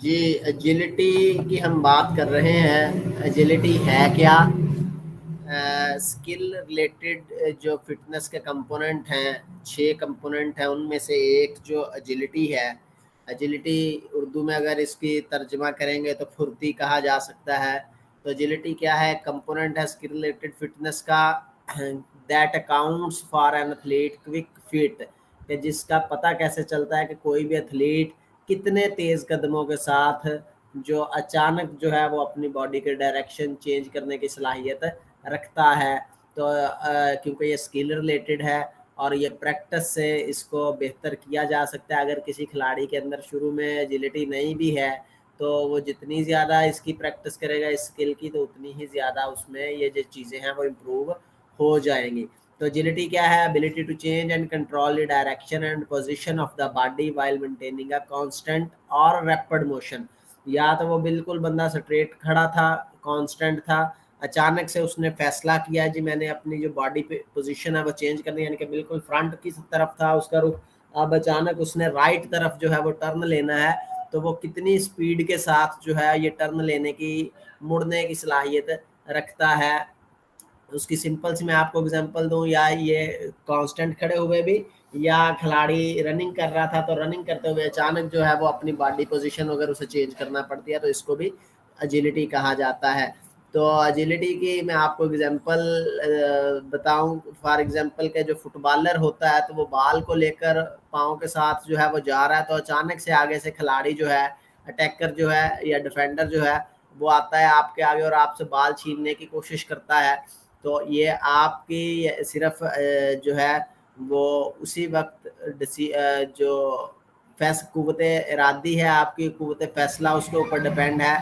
جی agility کی ہم بات کر رہے ہیں. ایجلٹی ہے کیا؟ اسکل ریلیٹڈ جو فٹنس کے کمپوننٹ ہیں، 6 کمپوننٹ ہیں، ان میں سے ایک جو ایجلٹی ہے. ایجلٹی اردو میں اگر اس کی ترجمہ کریں گے تو پھرتی کہا جا سکتا ہے. تو ایجلٹی کیا ہے؟ کمپوننٹ ہے اسکل ریلیٹڈ فٹنس کا that accounts for an athlete quick fit, کہ جس کا پتہ کیسے چلتا ہے کہ کوئی بھی ایتھلیٹ کتنے تیز قدموں کے ساتھ جو اچانک جو ہے وہ اپنی باڈی کے ڈائریکشن چینج کرنے کی صلاحیت رکھتا ہے. تو کیونکہ یہ اسکل ریلیٹڈ ہے اور یہ پریکٹس سے اس کو بہتر کیا جا سکتا ہے. اگر کسی کھلاڑی کے اندر شروع میں ایجلٹی نہیں بھی ہے تو وہ جتنی زیادہ اس کی پریکٹس کرے گا اس اسکل کی، تو اتنی ہی زیادہ اس میں یہ جو چیزیں ہیں وہ امپروو ہو جائیں گی. تو ایجلٹی کیا ہے؟ Ability to change and control the direction and position of the body while maintaining a constant اور ریپڈ موشن. یا تو وہ بالکل بندہ سٹریٹ کھڑا تھا، کانسٹنٹ تھا، اچانک سے اس نے فیصلہ کیا جی میں نے اپنی جو باڈی پوزیشن ہے وہ چینج کرنی ہے، یعنی کہ بالکل فرنٹ کی طرف تھا اس کا رخ، اب اچانک اس نے رائٹ طرف جو ہے وہ ٹرن لینا ہے. تو وہ کتنی سپیڈ کے ساتھ جو ہے یہ ٹرن لینے کی، مڑنے کی صلاحیت رکھتا ہے. اس کی سمپل سی میں آپ کو اگزامپل دوں، یا یہ کانسٹنٹ کھڑے ہوئے بھی، یا کھلاڑی رننگ کر رہا تھا تو رننگ کرتے ہوئے اچانک جو ہے وہ اپنی باڈی پوزیشن اگر اسے چینج کرنا پڑتی ہے تو اس کو بھی ایجلٹی کہا جاتا ہے. تو ایجلٹی کی میں آپ کو اگزامپل بتاؤں، فار ایگزامپل کہ جو فٹ بالر ہوتا ہے تو وہ بال کو لے کر پاؤں کے ساتھ جو ہے وہ جا رہا ہے، تو اچانک سے آگے سے کھلاڑی جو ہے، اٹیکر جو ہے یا ڈیفینڈر جو ہے وہ آتا ہے آپ کے آگے اور آپ سے بال چھیننے کی کوشش کرتا ہے. تو یہ آپ کی صرف جو ہے وہ اسی وقت جو قوت ارادی ہے، آپ کی قوت فیصلہ اس کے اوپر ڈیپینڈ ہے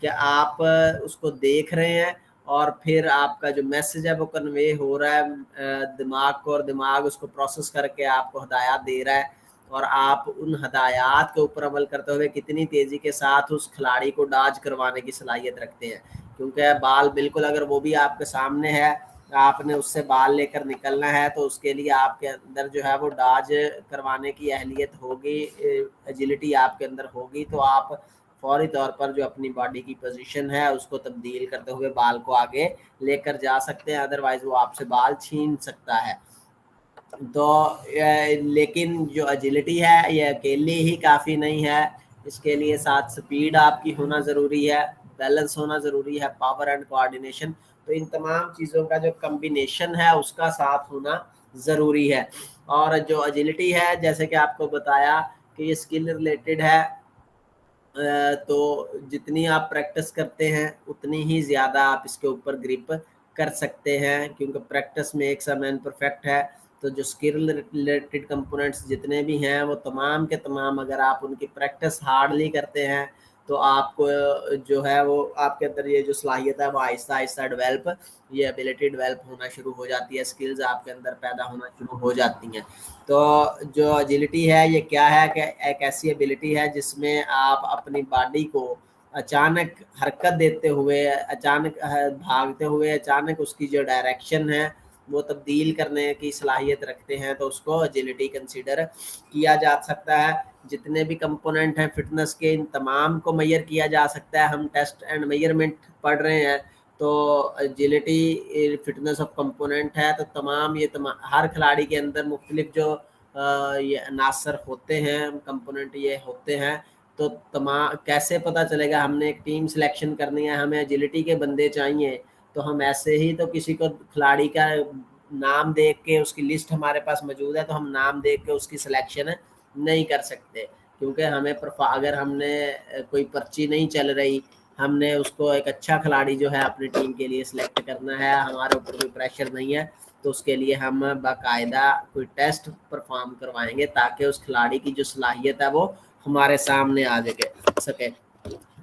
کہ آپ اس کو دیکھ رہے ہیں اور پھر آپ کا جو میسج ہے وہ کنوے ہو رہا ہے دماغ کو، اور دماغ اس کو پروسیس کر کے آپ کو ہدایات دے رہا ہے، اور آپ ان ہدایات کے اوپر عمل کرتے ہوئے کتنی تیزی کے ساتھ اس کھلاڑی کو ڈاج کروانے کی صلاحیت رکھتے ہیں. کیونکہ بال بالکل اگر وہ بھی آپ کے سامنے ہے، آپ نے اس سے بال لے کر نکلنا ہے، تو اس کے لیے آپ کے اندر جو ہے وہ ڈاج کروانے کی اہلیت ہوگی، ایجلٹی آپ کے اندر ہوگی، تو آپ فوری طور پر جو اپنی باڈی کی پوزیشن ہے اس کو تبدیل کرتے ہوئے بال کو آگے لے کر جا سکتے ہیں، ادروائز وہ آپ سے بال چھین سکتا ہے. تو لیکن جو ایجلٹی ہے یہ اکیلی ہی کافی نہیں ہے، اس کے لیے ساتھ سپیڈ آپ کی ہونا ضروری ہے، بیلنس ہونا ضروری ہے، پاور اینڈ کوآرڈینیشن. تو ان تمام چیزوں کا جو کمبینیشن ہے اس کا ساتھ ہونا ضروری ہے. اور جو ایجلٹی ہے جیسے کہ آپ کو بتایا کہ یہ اسکل ریلیٹڈ ہے، تو جتنی آپ پریکٹس کرتے ہیں اتنی ہی زیادہ آپ اس کے اوپر گرپ کر سکتے ہیں، کیونکہ پریکٹس میں ایک سا مین پرفیکٹ ہے. تو جو اسکل ریلیٹڈ کمپوننٹس جتنے بھی ہیں وہ تمام کے تمام اگر آپ ان کی پریکٹس ہارڈلی کرتے ہیں تو آپ کو جو ہے وہ آپ کے اندر یہ جو صلاحیت ہے وہ آہستہ آہستہ ڈیولپ، یہ ایبلٹی ڈیولپ ہونا شروع ہو جاتی ہے، اسکلز آپ کے اندر پیدا ہونا شروع ہو جاتی ہیں. تو جو ایجلٹی ہے یہ کیا ہے کہ ایک ایسی ایبلٹی ہے جس میں آپ اپنی باڈی کو اچانک حرکت دیتے ہوئے، اچانک بھاگتے ہوئے اچانک اس کی جو ڈائریکشن ہے وہ تبدیل کرنے کی صلاحیت رکھتے ہیں، تو اس کو ایجلٹی کنسیڈر کیا جا سکتا ہے. جتنے بھی کمپوننٹ ہیں فٹنس کے ان تمام کو میئر کیا جا سکتا ہے. ہم ٹیسٹ اینڈ میئرمنٹ پڑھ رہے ہیں تو ایجلٹی فٹنس آف کمپوننٹ ہے، تو تمام یہ ہر کھلاڑی کے اندر مختلف جو یہ عناصر ہوتے ہیں، کمپوننٹ یہ ہوتے ہیں. تو تمام کیسے پتہ چلے گا؟ ہم نے ایک ٹیم سلیکشن کرنی ہے، ہمیں ایجلٹی کے بندے چاہیے، تو ہم ایسے ہی تو کسی کو کھلاڑی کا نام دیکھ کے اس کی لسٹ ہمارے پاس موجود ہے تو ہم نام دیکھ کے اس کی سلیکشن نہیں کر سکتے، کیونکہ ہمیں اگر ہم نے کوئی پرچی نہیں چل رہی، ہم نے اس کو ایک اچھا کھلاڑی جو ہے اپنی ٹیم کے لیے سلیکٹ کرنا ہے، ہمارے اوپر کوئی پریشر نہیں ہے، تو اس کے لیے ہم باقاعدہ کوئی ٹیسٹ پرفارم کروائیں گے تاکہ اس کھلاڑی کی جو صلاحیت ہے وہ ہمارے سامنے آ سکے.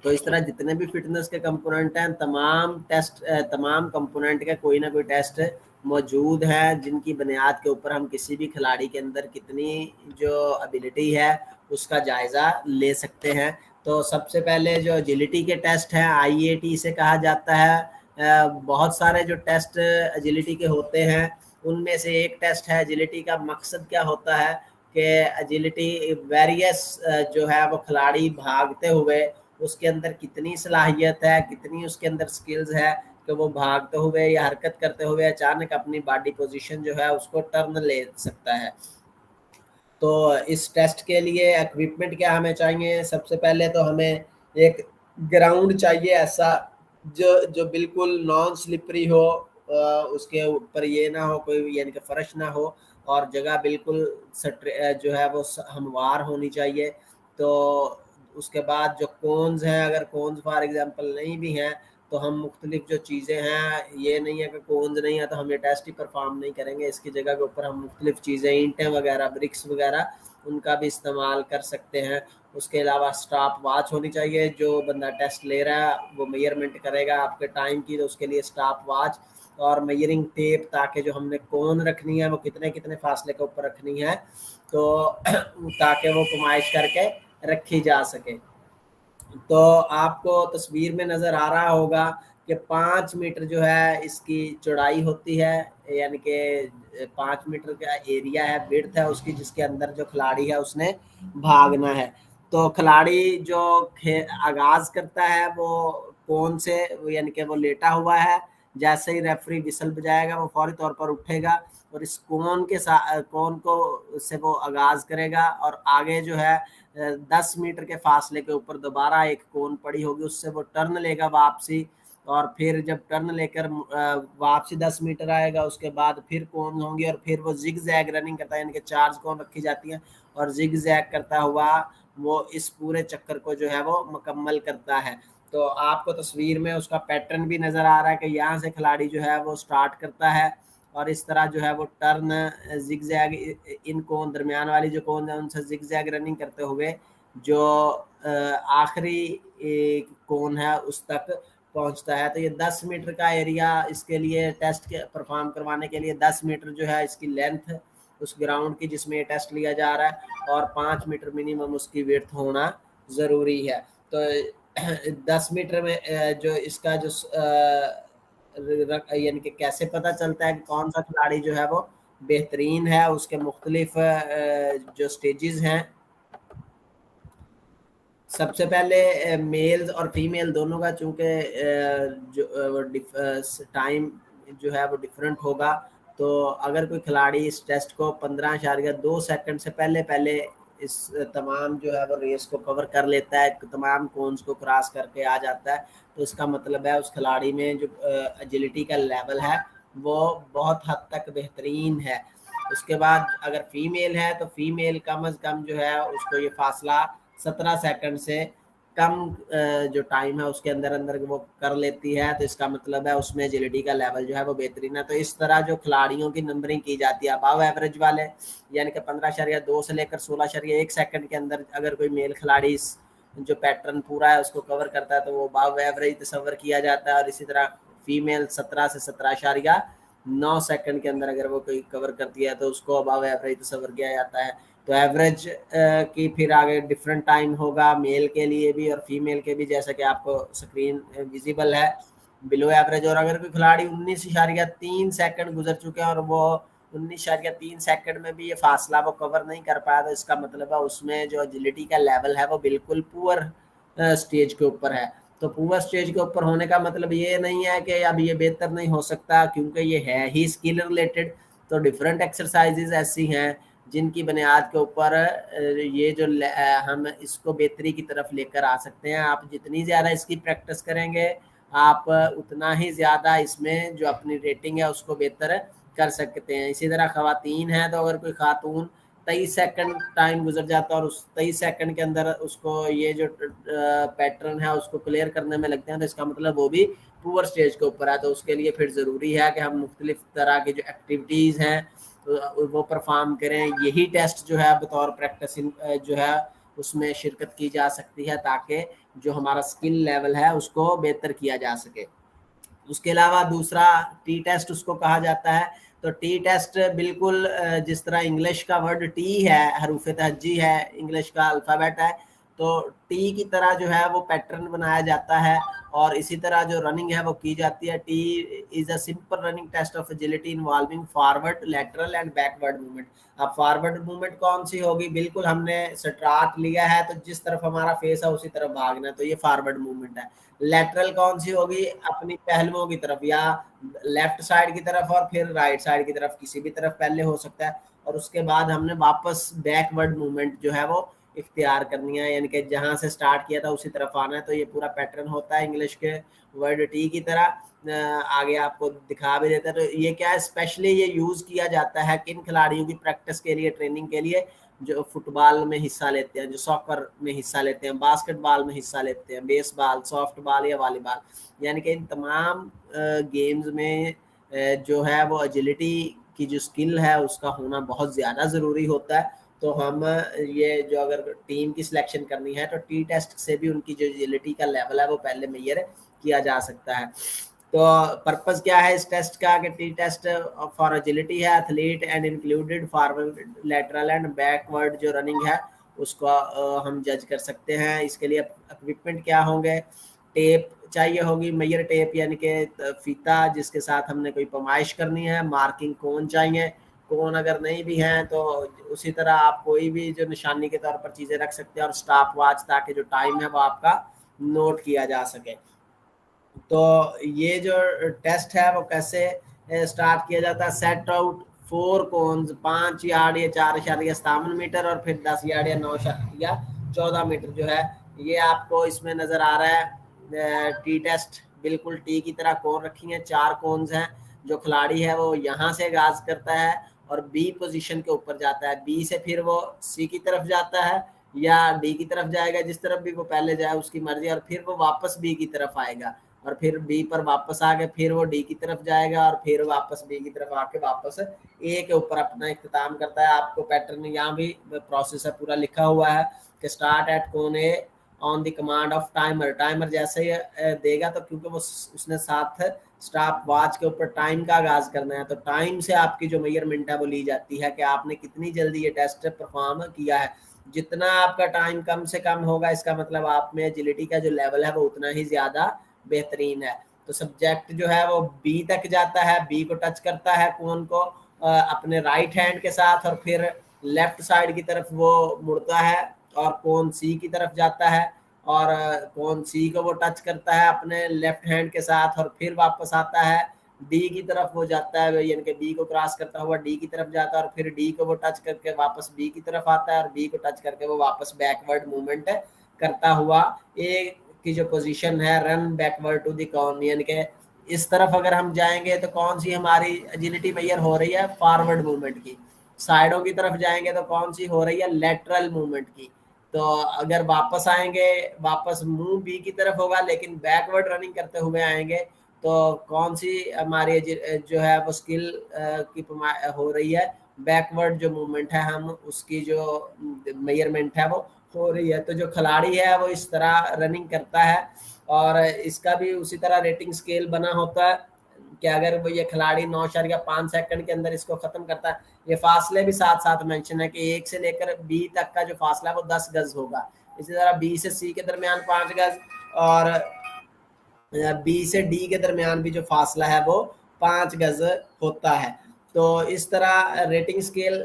تو اس طرح جتنے بھی فٹنس کے کمپوننٹ ہیں تمام کمپوننٹ کے کوئی نہ کوئی ٹیسٹ موجود ہیں جن کی بنیاد کے اوپر ہم کسی بھی کھلاڑی کے اندر کتنی جو ایبلٹی ہے اس کا جائزہ لے سکتے ہیں. تو سب سے پہلے جو ایجلٹی کے ٹیسٹ ہیں IAT سے کہا جاتا ہے. بہت سارے جو ٹیسٹ ایجلٹی کے ہوتے ہیں ان میں سے ایک ٹیسٹ ہے ایجلٹی کا. مقصد کیا ہوتا ہے کہ ایجلٹی ویریس جو ہے وہ کھلاڑی بھاگتے ہوئے اس کے اندر کتنی صلاحیت ہے، کتنی اس کے اندر سکلز ہے کہ وہ بھاگتے ہوئے یا حرکت کرتے ہوئے اچانک اپنی باڈی پوزیشن جو ہے اس کو ٹرن لے سکتا ہے۔ تو اس ٹیسٹ کے لیے اکوپمنٹ کیا ہمیں چاہیے؟ سب سے پہلے تو ہمیں ایک گراؤنڈ چاہیے ایسا جو بالکل نان سلپری ہو، اس کے اوپر یہ نہ ہو کوئی یعنی کہ فرش نہ ہو، اور جگہ بالکل جو ہے وہ ہموار ہونی چاہیے۔ تو اس کے بعد جو کونز ہیں، اگر کونز فار ایگزامپل نہیں بھی ہیں تو ہم مختلف جو چیزیں ہیں، یہ نہیں ہے کہ کونز نہیں ہے تو ہم یہ ٹیسٹ ہی پرفارم نہیں کریں گے، اس کی جگہ کے اوپر ہم مختلف چیزیں اینٹیں وغیرہ، برکس وغیرہ، ان کا بھی استعمال کر سکتے ہیں۔ اس کے علاوہ اسٹاپ واچ ہونی چاہیے، جو بندہ ٹیسٹ لے رہا ہے وہ میئرمنٹ کرے گا آپ کے ٹائم کی، تو اس کے لیے اسٹاپ واچ اور میئرنگ ٹیپ، تاکہ جو ہم نے کون رکھنی ہے وہ کتنے فاصلے کے اوپر رکھنی ہے، تو تاکہ وہ پیمائش کر کے رکھی جا سکے۔ تو آپ کو تصویر میں نظر آ رہا ہوگا کہ 5 میٹر جو ہے اس کی چوڑائی ہوتی ہے، یعنی کہ 5 میٹر کا ایریا ہے، وڈتھ ہے اس کی، جس کے اندر جو کھلاڑی ہے اس نے بھاگنا ہے۔ تو کھلاڑی جو آغاز کرتا ہے وہ کون سے، یعنی کہ وہ لیٹا ہوا ہے، جیسے ہی ریفری وسل بجائے گا وہ فوری طور پر اٹھے گا اور اس کون کے ساتھ کون کو سے وہ آغاز کرے گا، اور آگے جو ہے 10 میٹر کے فاصلے کے اوپر دوبارہ ایک کون پڑی ہوگی، اس سے وہ ٹرن لے گا واپسی، اور پھر جب ٹرن لے کر واپسی 10 میٹر آئے گا اس کے بعد پھر کون ہوں گے، اور پھر وہ زگ زیگ رننگ کرتا ہے، یعنی کہ 4 کون رکھی جاتی ہیں اور زگ زیگ کرتا ہوا وہ اس پورے چکر کو جو ہے وہ مکمل کرتا ہے۔ تو آپ کو تصویر میں اس کا پیٹرن بھی نظر آ رہا ہے کہ یہاں سے کھلاڑی جو ہے وہ سٹارٹ کرتا ہے اور اس طرح جو ہے وہ ٹرن زگ زیگ، ان کون درمیان والی جو کون ہے ان سے زگ زیگ رننگ کرتے ہوئے جو آخری کون ہے اس تک پہنچتا ہے۔ تو یہ 10 میٹر کا ایریا اس کے لیے ٹیسٹ پرفارم کروانے کے لیے 10 میٹر جو ہے اس کی لینتھ اس گراؤنڈ کی جس میں یہ ٹیسٹ لیا جا رہا ہے، اور 5 میٹر منیمم اس کی وڈتھ ہونا ضروری ہے۔ تو 10 میٹر میں جو اس کا جو یعنی کہ کیسے پتہ چلتا ہے کہ کون سا کھلاڑی جو ہے وہ بہترین ہے، اس کے مختلف جو سٹیجز ہیں۔ سب سے پہلے میلز اور فیمیل دونوں کا چونکہ جو ٹائم جو ہے وہ ڈفرینٹ ہوگا، تو اگر کوئی کھلاڑی اس ٹیسٹ کو 15.2 سیکنڈ سے پہلے اس تمام جو ہے وہ ریس کو کور کر لیتا ہے، تمام کونز کو کراس کر کے آ جاتا ہے، تو اس کا مطلب ہے اس کھلاڑی میں جو ایجلٹی کا لیول ہے وہ بہت حد تک بہترین ہے۔ اس کے بعد اگر فیمیل ہے تو فیمیل کم از کم جو ہے اس کو یہ فاصلہ 17 سیکنڈ سے کم جو ٹائم ہے اس کے اندر وہ کر لیتی ہے، تو اس کا مطلب ہے اس میں ایجلٹی کا لیول جو ہے وہ بہترین ہے۔ تو اس طرح جو کھلاڑیوں کی نمبرنگ کی جاتی ہے ابو ایوریج والے، یعنی کہ 15.2 سے لے کر 16.1 سیکنڈ کے اندر اگر کوئی میل کھلاڑی جو پیٹرن پورا ہے اس کو کور کرتا ہے تو وہ ابو ایوریج تصور کیا جاتا ہے، اور اسی طرح فیمیل 17 سے 17.9 سیکنڈ کے اندر اگر وہ کوئی کور کرتی ہے تو اس کو ابو ایوریج تصور کیا جاتا ہے۔ تو ایوریج کی پھر آگے ڈفرینٹ ٹائم ہوگا میل کے لیے بھی اور فیمیل کے بھی، جیسا کہ آپ کو سکرین ویزیبل ہے بلو ایوریج۔ اور اگر کوئی کھلاڑی 19.3 سیکنڈ گزر چکے ہیں اور وہ 19.3 سیکنڈ میں بھی یہ فاصلہ وہ کور نہیں کر پایا، تو اس کا مطلب ہے اس میں جو ایجلٹی کا لیول ہے وہ بالکل پور سٹیج کے اوپر ہے۔ تو پور سٹیج کے اوپر ہونے کا مطلب یہ نہیں ہے کہ اب یہ بہتر نہیں ہو سکتا، کیونکہ یہ ہے ہی اسکل ریلیٹڈ۔ تو ڈفرینٹ ایکسرسائزز ایسی ہیں جن کی بنیاد کے اوپر یہ جو ہم اس کو بہتری کی طرف لے کر آ سکتے ہیں۔ آپ جتنی زیادہ اس کی پریکٹس کریں گے آپ اتنا ہی زیادہ اس میں جو اپنی ریٹنگ ہے اس کو بہتر کر سکتے ہیں۔ اسی طرح خواتین ہیں تو اگر کوئی خاتون 23 سیکنڈ ٹائم گزر جاتا ہے اور اس 23 سیکنڈ کے اندر اس کو یہ جو پیٹرن ہے اس کو کلیئر کرنے میں لگتے ہیں، تو اس کا مطلب وہ بھی پور سٹیج کے اوپر ہے۔ تو اس کے لیے پھر ضروری ہے کہ ہم مختلف طرح کی جو ایکٹیویٹیز ہیں وہ پرفارم کریں۔ یہی ٹیسٹ جو ہے بطور پریکٹس جو ہے اس میں شرکت کی جا سکتی ہے تاکہ جو ہمارا سکل لیول ہے اس کو بہتر کیا جا سکے۔ اس کے علاوہ دوسرا ٹی ٹیسٹ اس کو کہا جاتا ہے۔ تو ٹی ٹیسٹ بالکل جس طرح انگلش کا ورڈ ٹی ہے، حروف تہجی ہے، انگلش کا الفابیٹ ہے، تو ٹی کی طرح جو ہے وہ پیٹرن بنایا جاتا ہے اور اسی طرح جو رننگ ہے وہ کی جاتی ہے. T is a simple running test of agility involving forward lateral and backward movement. اب فارورڈ موومنٹ کون سی ہوگی؟ بالکل ہم نے سٹارٹ لیا ہے تو جس طرف ہمارا فیس ہے اسی طرف بھاگنا ہے, تو یہ فارورڈ موومنٹ ہے. لیٹرل کون سی ہوگی؟ اپنی پہلوؤں کی طرف, یا لیفٹ سائڈ کی طرف اور پھر رائٹ سائڈ کی طرف, کسی بھی طرف پہلے ہو سکتا ہے. اور اس کے بعد ہم نے واپس بیکورڈ موومنٹ جو ہے وہ اختیار کرنی ہے, یعنی کہ جہاں سے سٹارٹ کیا تھا اسی طرف آنا ہے. تو یہ پورا پیٹرن ہوتا ہے انگلش کے ورڈ ٹی کی طرح. آگے آپ کو دکھا بھی دیتا ہے. تو یہ کیا ہے, اسپیشلی یہ یوز کیا جاتا ہے کن کھلاڑیوں کی پریکٹس کے لیے, ٹریننگ کے لیے, جو فٹ بال میں حصہ لیتے ہیں, جو ساکر میں حصہ لیتے ہیں, باسکٹ بال میں حصہ لیتے ہیں, بیس بال, سافٹ بال یا والی بال. یعنی کہ ان تمام گیمز میں جو ہے وہ ایجلٹی کی جو اسکل ہے اس کا ہونا بہت زیادہ ضروری ہوتا ہے. تو ہم یہ جو اگر ٹیم کی سلیکشن کرنی ہے تو ٹی ٹیسٹ سے بھی ان کی جو ایجلٹی کا لیول ہے وہ پہلے میئر کیا جا سکتا ہے. تو پرپز کیا ہے اس ٹیسٹ کا کہ ٹی ٹیسٹ فار ایجلٹی ہے, athlete and included forward, lateral and backward جو رننگ ہے اس کو ہم جج کر سکتے ہیں. اس کے لیے اکوپمنٹ کیا ہوں گے؟ ٹیپ چاہیے ہوگی, میئر ٹیپ یعنی کہ فیتا جس کے ساتھ ہم نے کوئی پیمائش کرنی ہے. مارکنگ کون چاہیے, کون اگر نہیں بھی ہیں تو اسی طرح آپ کوئی بھی جو نشانی کے طور پر چیزیں رکھ سکتے ہیں, اور اسٹاپ واچ تاکہ جو ٹائم ہے وہ آپ کا نوٹ کیا جا سکے. تو یہ جو ٹیسٹ ہے وہ کیسے اسٹارٹ کیا جاتا ہے؟ سیٹ آؤٹ 4 کونز, 5 یارڈ یا 4.57 میٹر, اور پھر 10 یارڈ یا 9 یا 14 میٹر جو ہے یہ آپ کو اس میں نظر آ رہا ہے. ٹی ٹیسٹ بالکل ٹی کی طرح کون رکھی ہیں, 4 کونز ہیں. جو کھلاڑی ہے وہ یہاں سے آغاز کرتا ہے اور بی پوزیشن کے اوپر جاتا ہے, بی سے پھر وہ سی کی طرف جاتا ہے یا ڈی کی طرف جائے گا, جس طرف بھی وہ پہلے جائے اس کی مرضی, اور پھر وہ واپس بی کی طرف آئے گا, اور پھر بی پر واپس آ کے پھر وہ ڈی کی طرف جائے گا, اور پھر واپس بی کی طرف آ کے واپس اے کے اوپر اپنا اختتام کرتا ہے. آپ کو پیٹرن یہاں بھی پروسیس ہے پورا لکھا ہوا ہے کہ اسٹارٹ ایٹ کون اے آن دی کمانڈ آف ٹائمر. ٹائمر جیسے ہی دے گا تو کیونکہ وہ اس نے ساتھ اسٹاپ واچ کے اوپر ٹائم کا آغاز کرنا ہے, تو ٹائم سے آپ کی جو میئرمنٹ ہے وہ لی جاتی ہے کہ آپ نے کتنی جلدی یہ ٹیسٹ پرفارم کیا ہے. جتنا آپ کا ٹائم کم سے کم ہوگا اس کا مطلب آپ میں ایجلٹی کا جو لیول ہے وہ اتنا ہی زیادہ بہترین ہے. تو سبجیکٹ جو ہے وہ بی تک جاتا ہے, بی کو ٹچ کرتا ہے کون کو اپنے رائٹ ہینڈ کے ساتھ, اور پھر لیفٹ سائڈ کی طرف وہ مڑتا ہے اور کون سی کی طرف جاتا ہے, اور کون سی کو وہ ٹچ کرتا ہے اپنے لیفٹ ہینڈ کے ساتھ, اور پھر واپس آتا ہے ڈی کی طرف وہ جاتا ہے, یعنی کہ بی کو کراس کرتا ہوا ڈی کی طرف جاتا ہے, اور پھر ڈی کو وہ ٹچ کر کے واپس بی کی طرف آتا ہے, اور بی کو ٹچ کر کے وہ واپس بیکورڈ موومنٹ کرتا ہوا اے کی جو پوزیشن ہے رن بیکورڈ ٹو دی کون, یعنی کہ اس طرف اگر ہم جائیں گے تو کون سی ہماری ایجلٹی میئر ہو رہی ہے؟ فارورڈ موومنٹ کی. سائڈوں کی طرف جائیں گے تو کون سی ہو رہی ہے؟ لیٹرل موومنٹ کی. تو اگر واپس آئیں گے, واپس منہ بی کی طرف ہوگا لیکن بیکورڈ رننگ کرتے ہوئے آئیں گے تو کون سی ہماری جو ہے وہ اسکل کی ہو رہی ہے؟ بیکورڈ جو موومنٹ ہے ہم اس کی جو میئرمنٹ ہے وہ ہو رہی ہے. تو جو کھلاڑی ہے وہ اس طرح رننگ کرتا ہے, اور اس کا بھی اسی طرح ریٹنگ سکیل بنا ہوتا ہے کہ اگر وہ یہ کھلاڑی 9.5 سیکنڈ کے اندر اس کو ختم کرتا ہے. یہ فاصلے بھی ساتھ ساتھ مینشن ہے کہ ایک سے لے کر بی تک کا جو فاصلہ ہے وہ 10 گز ہوگا. اسی طرح بی سے سی کے درمیان 5 گز, اور بی سے ڈی کے درمیان بھی جو فاصلہ ہے وہ 5 گز ہوتا ہے. تو اس طرح ریٹنگ سکیل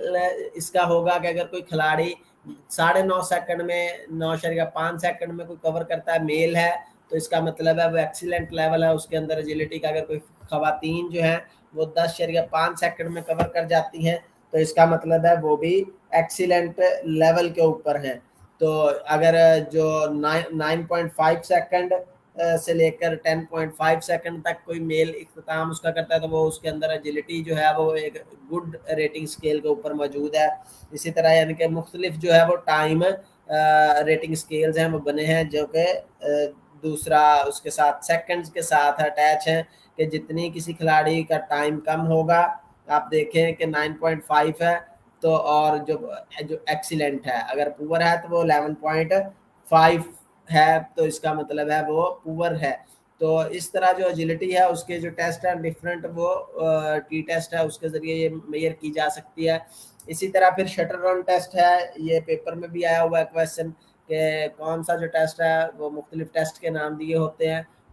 اس کا ہوگا کہ اگر کوئی کھلاڑی 9.5 سیکنڈ میں 9.5 سیکنڈ میں کوئی کور کرتا ہے, میل ہے, تو اس کا مطلب ہے وہ ایکسیلنٹ لیول ہے اس کے اندر ایجلٹی کا. اگر کوئی خواتین جو ہیں وہ 10.5 سیکنڈ میں کور کر جاتی ہیں تو اس کا مطلب ہے وہ بھی ایکسیلنٹ لیول کے اوپر ہیں. تو اگر جو 9.5 سیکنڈ سے لے کر 10.5 سیکنڈ تک کوئی میل اختتام اس کا کرتا ہے تو وہ اس کے اندر ایجلٹی جو ہے وہ ایک گڈ ریٹنگ سکیل کے اوپر موجود ہے. اسی طرح یعنی کہ مختلف جو ہے وہ ٹائم ریٹنگ سکیلز ہیں وہ بنے ہیں جو کہ دوسرا اس کے ساتھ سیکنڈز کے ساتھ اٹیچ ہیں کہ جتنی کسی کھلاڑی کا ٹائم کم ہوگا, آپ دیکھیں کہ 9.5 ہے تو, اور جو ایکسیلنٹ ہے اگر پور ہے تو وہ 11.5 ہے, تو اس کا مطلب ہے وہ پور ہے. تو اس طرح جو ایجلٹی ہے اس کے جو ٹیسٹ ہیں ڈفرینٹ وہ ٹی ٹیسٹ ہے اس کے ذریعے یہ میئر کی جا سکتی ہے. اسی طرح پھر شٹر رن ٹیسٹ ہے, یہ پیپر میں بھی آیا ہوا ہے کویسچن کہ کون سا جو ٹیسٹ ہے وہ مختلف ٹیسٹ کے نام دیے ہوتے ہیں,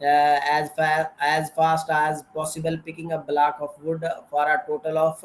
as fast as possible picking a block of wood for a total of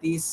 30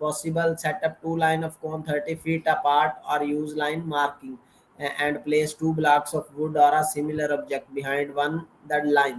possible, set up two line of cone 30 feet apart or use line marking and place two blocks of wood or a similar object behind one that line।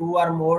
2 or more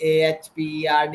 AHPERD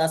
10